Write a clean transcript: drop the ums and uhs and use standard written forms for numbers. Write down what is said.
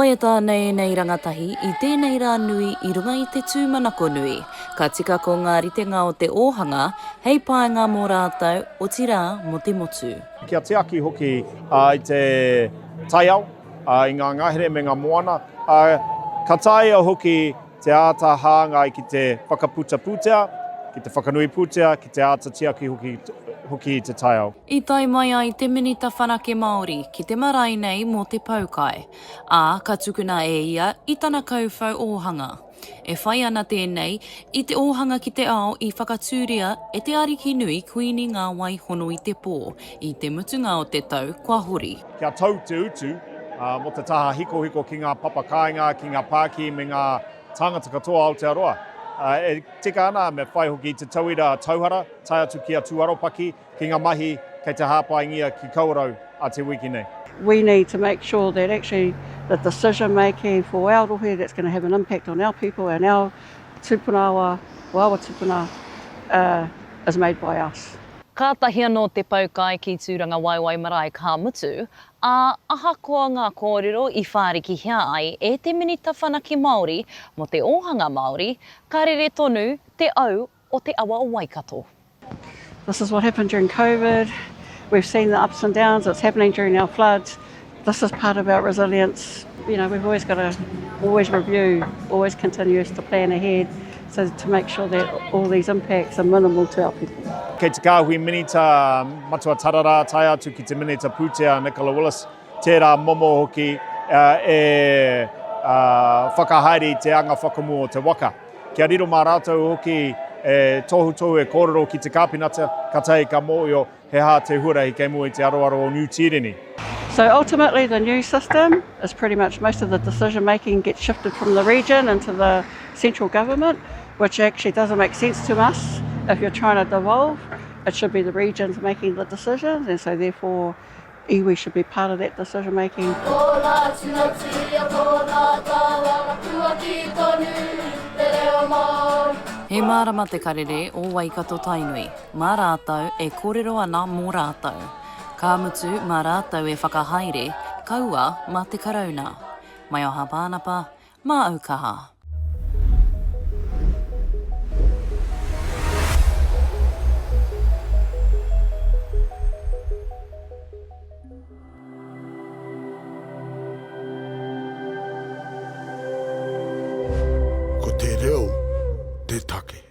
Waiata nei rangatahi I tēnei rā nui I runga I te tūmanako nui. Ka tika ko ngā ritenga o te Ohanga, hei paenga mō rātou o tira mo te motu. Kia te aki hoki I te taiao, I ngā ngahere me ngā moana. Ka taia hoki te āta hāngai ki te whakaputa-puta, ki te whakanui puta, ki te āta tiaki hoki I te taiao. I tai mai ai te minita whanake Māori ki te marae nei mō te Poukai. Ka tukuna e ia I tana kauwhau Ohanga. E whai ana tēnei I te Ohanga ki te ao I whakatūria e Te Arikinui kuini ngā wai hono I te pō I te mutunga o te tau kua hori. Kia tau te utu mo te taha hiko ki ngā papakainga, ki ngā pāki me ngā tāngata katoa Aotearoa. E tika ana me whai hoki te tauira tauhara, tai atu ki a Tuaropaki, ki ngā mahi kei te hāpaingia ki kaurau a te wiki nei. We need to make sure that actually the decision making for our rohe that's going to have an impact on our people and our tūpunawa, wawa tūpuna, is made by us. Kātahi anō te Poukai ki Tūrangawaewae Marae Poukai, ahakoa ngā kōrero I whāriki hea ai e te minita whanake Māori mo te Ohanga Māori, ka rere tonu te au o te awa o Waikato. This is what happened during COVID. We've seen the ups and downs. It's happening during our floods. This is part of our resilience. You know, we've always got to review, always continue to plan ahead so to make sure that all these impacts are minimal to our people. Kei te kāhui minita matua tarara, tai atu ki te minita pūtea Nicola Willis, tērā momo hoki e whakahaere te anga whakamu o te waka. Kia riro mā rātou hoki e tohu e kōrero ki te kāpinata, ka tae ka mōio he hā te huarahi kei mua I te aroaro o New Tireni. So ultimately the new system is pretty much most of the decision making gets shifted from the region into the central government, which actually doesn't make sense to us. If you're trying to devolve, it should be the regions making the decisions, and so therefore iwi should be part of that decision making. He mārama te karere o Waikato-Tainui, mā rātou e kōrero ana mō rātou. Ka mutu mā rātou e whakahaere, kaua mā te karauna. Maioha Panapa, mā Aukaha. Ko te reo, te take.